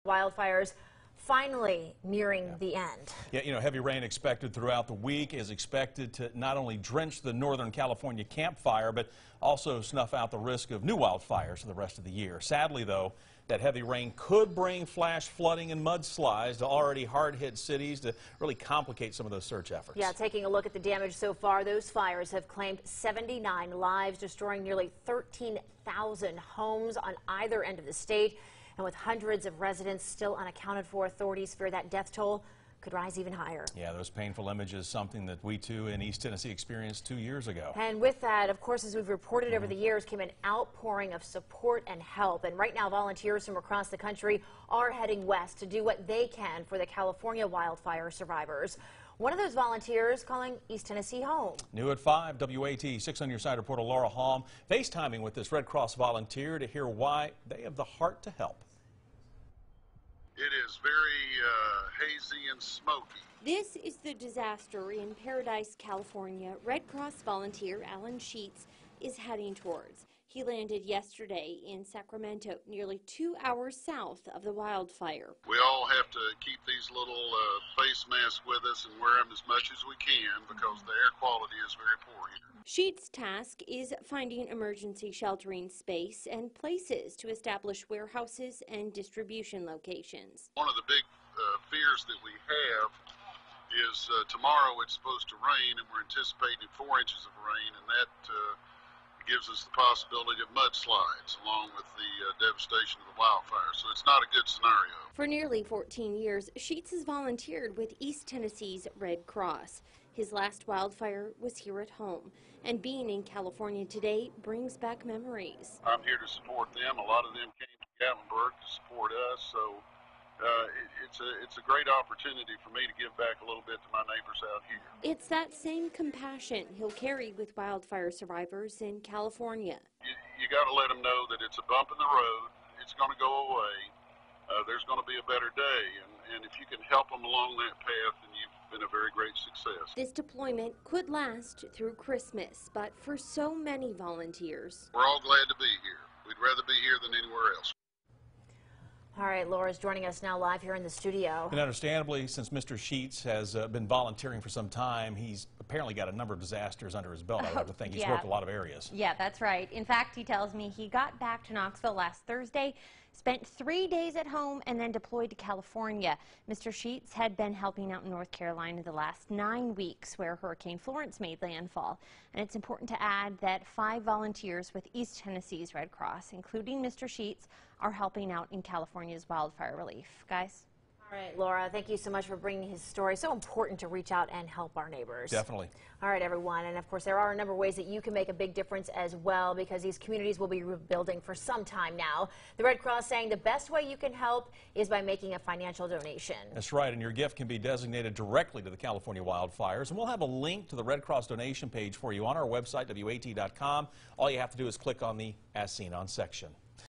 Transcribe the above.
Wildfires finally nearing the end. Yeah, heavy rain expected throughout the week is expected to not only drench the Northern California campfire, but also snuff out the risk of new wildfires for the rest of the year. Sadly, though, that heavy rain could bring flash flooding and mudslides to already hard-hit cities to really complicate some of those search efforts. Yeah, taking a look at the damage so far, those fires have claimed 79 lives, destroying nearly 13,000 homes on either end of the state. And with hundreds of residents still unaccounted for, authorities fear that death toll could rise even higher. Yeah, those painful images, something that we too in East Tennessee experienced 2 years ago. And with that, of course, as we've reported over the years, came an outpouring of support and help. And right now, volunteers from across the country are heading west to do what they can for the California wildfire survivors. One of those volunteers calling East Tennessee home. New at 5, WATE 6 on your side reporter Laura Halm FaceTiming with this Red Cross volunteer to hear why they have the heart to help. It is very hazy and smoky. This is the disaster in Paradise, California. Red Cross volunteer Alan Sheets is heading towards. He landed yesterday in Sacramento, nearly 2 hours south of the wildfire. We all have to keep these little face masks with us and wear them as much as we can because the air quality is very poor here. Sheets' task is finding emergency sheltering space and places to establish warehouses and distribution locations. One of the big fears that we have is tomorrow it's supposed to rain, and we're anticipating 4 inches of rain, and that gives us the possibility of mudslides along with the devastation of the wildfire. So it's not a good scenario. For nearly 14 years, Sheets has volunteered with East Tennessee's Red Cross. His last wildfire was here at home, and being in California today brings back memories. I'm here to support them. A lot of them came to Gatlinburg to support us, so it's a great opportunity for me to give back a little bit to my neighbors out here. It's that same compassion he'll carry with wildfire survivors in California. You got to let them know that it's a bump in the road. It's going to go away. There's going to be a better day, and if you can help them along that path, then you've been a very great success. This deployment could last through Christmas, but for so many volunteers, we're all glad to be here. We'd rather be here than anywhere else. All right, Laura's joining us now live here in the studio. And understandably, since Mr. Sheets has been volunteering for some time, he's apparently got a number of disasters under his belt. I would have to think he's worked a lot of areas. Yeah, that's right. In fact, he tells me he got back to Knoxville last Thursday, spent 3 days at home, and then deployed to California. Mr. Sheets had been helping out in North Carolina the last 9 weeks where Hurricane Florence made landfall. And it's important to add that 5 volunteers with East Tennessee's Red Cross, including Mr. Sheets, are helping out in California's wildfire relief. Guys? All right, Laura, thank you so much for bringing his story. So important to reach out and help our neighbors. Definitely. All right, everyone. And, of course, there are a number of ways that you can make a big difference as well, because these communities will be rebuilding for some time now. The Red Cross saying the best way you can help is by making a financial donation. That's right, and your gift can be designated directly to the California wildfires. And we'll have a link to the Red Cross donation page for you on our website, WATE.com. All you have to do is click on the As Seen On section.